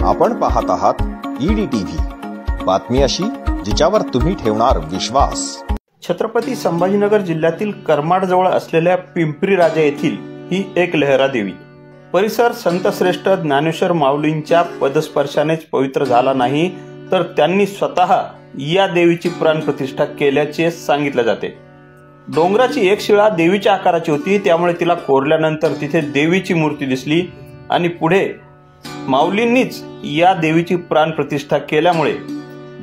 आपण पाहत आहात EDTV, बातमी अशी जिच्यावर तुम्ही ठेवणार विश्वास। छत्रपती संभाजीनगर जिल्ह्यातील करमाडजवळ असलेल्या पिंपरी राजा येथील ही एक लहरा देवी। परिसर संतश्रेष्ठ ज्ञानेश्वर माऊलींच्या पदस्पर्शानेच पवित्र झाला नाही, तर त्यांनी स्वतः या देवीची प्राणप्रतिष्ठा केल्याचे सांगितले जाते। डोंगराची एक शिळा देवीच्या आकाराची होती, त्यामुळे तिला कोरल्यानंतर तिथे देवीची मूर्ती दिसली आणि पुढे माऊलींनीच या देवीची प्राणप्रतिष्ठा केल्यामुळे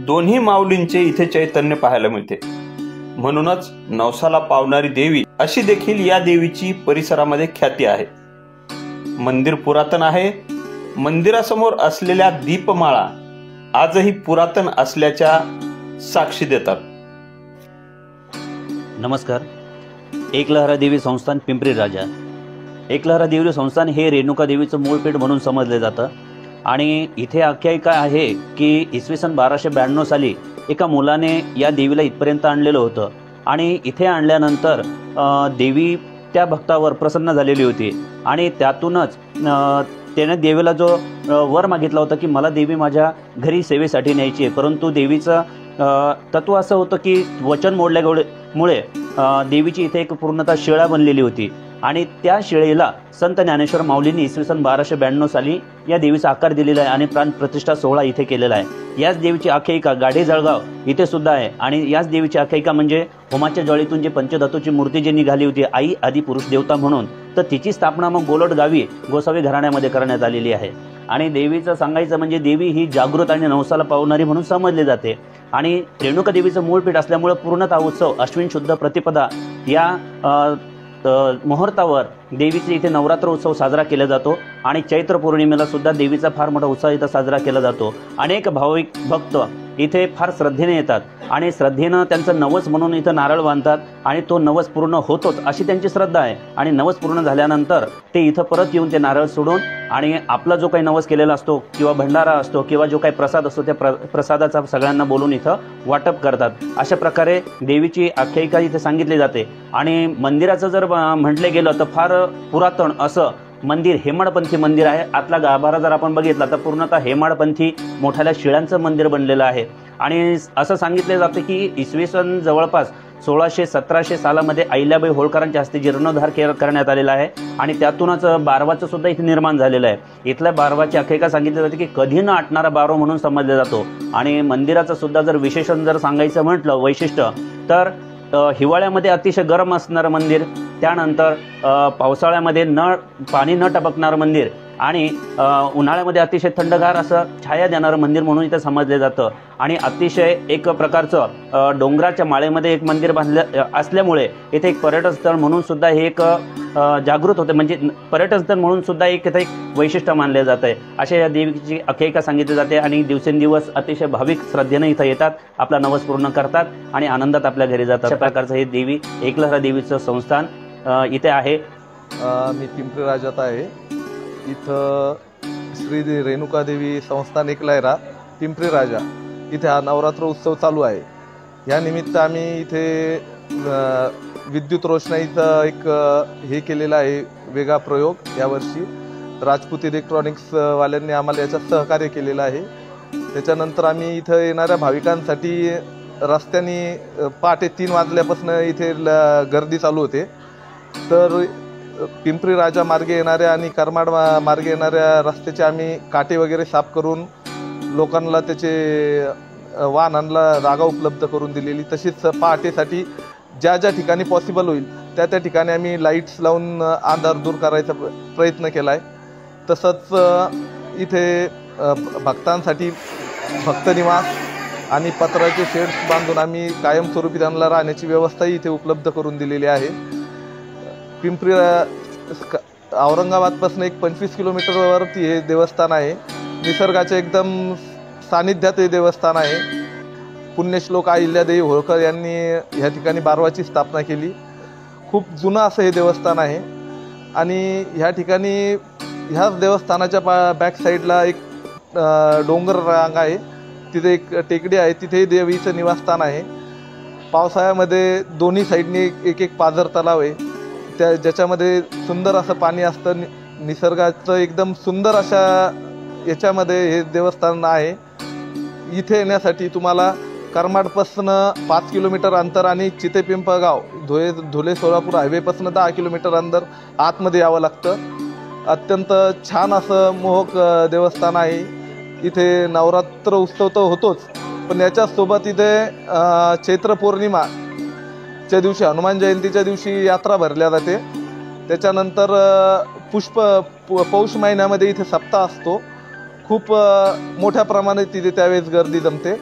दोन्ही माऊलींचे इथे चैतन्य पाहायला मिळते। म्हणूनच नवसाला पावणारी देवी अशी देखील या देवीची परिसरामध्ये ख्याती आहे। मंदिर पुरातन आहे। मंदिरासमोर असलेल्या दीपमाळा आजही पुरातन असल्याच्या साक्षी देतात। नमस्कार। एकलहरा देवी संस्थान पिंपरी राजा। एकलहरा देवी संस्थान हे रेणुका देवीचं मूळ पीठ म्हणून समजले जातं आणि इथे आख्यायिका आहे की इसवी सन 1292 साली एका मुलाने या देवीला इथपर्यंत आणलेलं होतं आणि इथे आणल्यानंतर देवी त्या भक्तावर प्रसन्न झालेली होती आणि त्यातूनच त्याने देवीला जो वर मागितला होता की मला देवी माझ्या घरी सेवेसाठी न्यायची आहे, परंतु देवीचं तत्व असं होतं की वचन मोडल्यामुळे देवीची इथे एक पूर्णतः शिळा बनलेली होती आणि त्या शिळेला संत ज्ञानेश्वर माऊलींनी इसवी सन 1292 साली या देवीचा आकार दिलेला आहे आणि प्राणप्रतिष्ठा सोहळा इथे केलेला आहे। याच देवीची आख्यायिका गाढे जळगाव इथे सुद्धा आहे आणि याच देवीची आख्यायिका म्हणजे होमाच्या ज्वाळीतून जे पंचधातूची मूर्ती जी निघाली होती आई आदी पुरुष देवता म्हणून, तर तिची स्थापना मग गोलट गावी गोसावी घराण्यामध्ये करण्यात आलेली आहे। आणि देवीचं सांगायचं म्हणजे देवी ही जागृत आणि नवसाला पावणारी म्हणून समजली जाते आणि रेणुका देवीचं मूळ पीठ असल्यामुळे पूर्णतः उत्सव अश्विन शुद्ध प्रतिपदा या मुहूर्तावर देवीचे इथे नवरात्र उत्सव साजरा केला जातो आणि चैत्र पौर्णिमेला सुद्धा देवीचा फार मोठा उत्सव इथं साजरा केला जातो। अनेक भाविक भक्त इथे फार श्रद्धेने येतात आणि श्रद्धेनं त्यांचं नवस म्हणून इथं नारळ बांधतात आणि तो नवस पूर्ण होतोच अशी त्यांची श्रद्धा आहे आणि नवस पूर्ण झाल्यानंतर ते इथं परत येऊन ते नारळ सोडून आणि आपला जो काही नवस केलेला असतो किंवा भंडारा असतो किंवा जो काही प्रसाद असतो त्या प्रसादाचा सगळ्यांना बोलून इथं वाटप करतात। अशा प्रकारे देवीची आख्यायिका इथे सांगितली जाते आणि मंदिराचं जर म्हटले गेलं तर फार पुरातन असं मंदिर हेमाडपंथी मंदिर आहे। आतला गाभारा जर आपण बघितला तर पूर्णतः हेमाडपंथी मोठ्याल्या शिळांचं मंदिर बनलेलं आहे आणि असं सांगितले जाते की इसवी सन जवळपास 1600-1700 सालामध्ये अहिल्याबाई होळकरांच्या हस्ते जीर्णोद्धार करण्यात आलेला आहे आणि त्यातूनच बारवाचं सुद्धा इथे निर्माण झालेलं आहे। इथल्या बारवाची आख्यायिका सांगितली जाते की कधी न आटणारा बारव म्हणून समजला जातो आणि मंदिराचं सुद्धा जर विशेषण जर सांगायचं म्हटलं वैशिष्ट्य तर हिवाळ्यामध्ये अतिशय गरम असणारं मंदिर, त्यानंतर पावसाळ्यामध्ये पाणी न टपकणारं मंदिर आणि उन्हाळ्यामध्ये अतिशय थंडगार असं छाया देणारं मंदिर म्हणून इथं समजलं जातं आणि अतिशय एक प्रकारचं डोंगराच्या माळेमध्ये एक मंदिर बांधलं असल्यामुळे इथे एक पर्यटन स्थळ म्हणून सुद्धा हे एक जागृत होते, म्हणजे पर्यटन स्थळ म्हणून सुद्धा एक इथं एक वैशिष्ट्य मानले जात आहे। अशा या देवीची आख्यायिका सांगितली जाते आणि दिवसेंदिवस अतिशय भाविक श्रद्धेने इथं येतात, आपला नवस पूर्ण करतात आणि आनंदात आपल्या घरी जातात। अशा प्रकारचं हे देवी एकलहरा देवीचं संस्थान इथे आहे। मी पिंपरी राजात आहे। इथं श्री रेणुका देवी संस्थान एकलहरा पिंपरी राजा इथे हा नवरात्र उत्सव चालू आहे। या निमित्त आम्ही इथे विद्युत रोषणाईचा एक हे केलेला आहे वेगळा प्रयोग। यावर्षी राजपूत इलेक्ट्रॉनिक्स वाल्यांनी आम्हाला याच्यात सहकार्य केलेलं आहे। त्याच्यानंतर आम्ही इथं येणाऱ्या भाविकांसाठी रस्त्याने पहाटे 3 वाजल्यापासून इथे गर्दी चालू होते, तर पिंपरी राजा मार्गे येणाऱ्या आणि करमाड मार्गे येणाऱ्या रस्त्याचे आम्ही काटे वगैरे साफ करून लोकांना त्याचे वाहनांना जागा उपलब्ध करून दिलेली। तशीच पहाटेसाठी ज्या ज्या ठिकाणी पॉसिबल होईल त्या ठिकाणी आम्ही लाईट्स लावून अंधार दूर करायचा प्रयत्न केला आहे। तसंच इथे भक्तांसाठी भक्तनिवास आणि पत्राचे शेड्स बांधून आम्ही कायमस्वरूपी त्यांना राहण्याची व्यवस्थाही इथे उपलब्ध करून दिलेली आहे। पिंपरी औरंगाबादपासून एक 25 किलोमीटरवरती हे देवस्थान आहे। निसर्गाच्या एकदम सानिध्यात हे देवस्थान आहे। पुण्यश्लोक अहिल्यादेवी होळकर यांनी ह्या ठिकाणी बारवाची स्थापना केली। खूप जुनं असं हे देवस्थान आहे आणि ह्या ठिकाणी ह्याच देवस्थानाच्या बॅक साईडला एक डोंगर रांग आहे, तिथे एक टेकडी आहे, तिथे देवीचं निवासस्थान आहे। पावसाळ्यामध्ये दोन्ही साईडनी एक एक पाझर तलाव आहे, त्या ज्याच्यामध्ये सुंदर असं पाणी असतं। निसर्गाचं एकदम सुंदर अशा याच्यामध्ये हे देवस्थान आहे. इथे येण्यासाठी तुम्हाला करमाडपासून 5 किलोमीटर अंतर आणि चितेपिंपळगाव धुळे सोलापूर हायवेपासून 10 किलोमीटर अंतर आतमध्ये यावं लागतं. अत्यंत छान असं मोहक देवस्थान आहे. इथे नवरात्र उत्सव तर होतोच, पण याच्यासोबत इथे चैत्र पौर्णिमाच्या दिवशी हनुमान जयंतीच्या दिवशी यात्रा भरल्या जाते. त्याच्यानंतर पौष महिन्यामध्ये इथे सप्ताह असतो. खूप मोठ्या प्रमाणात तिथे त्यावेळेस गर्दी जमते.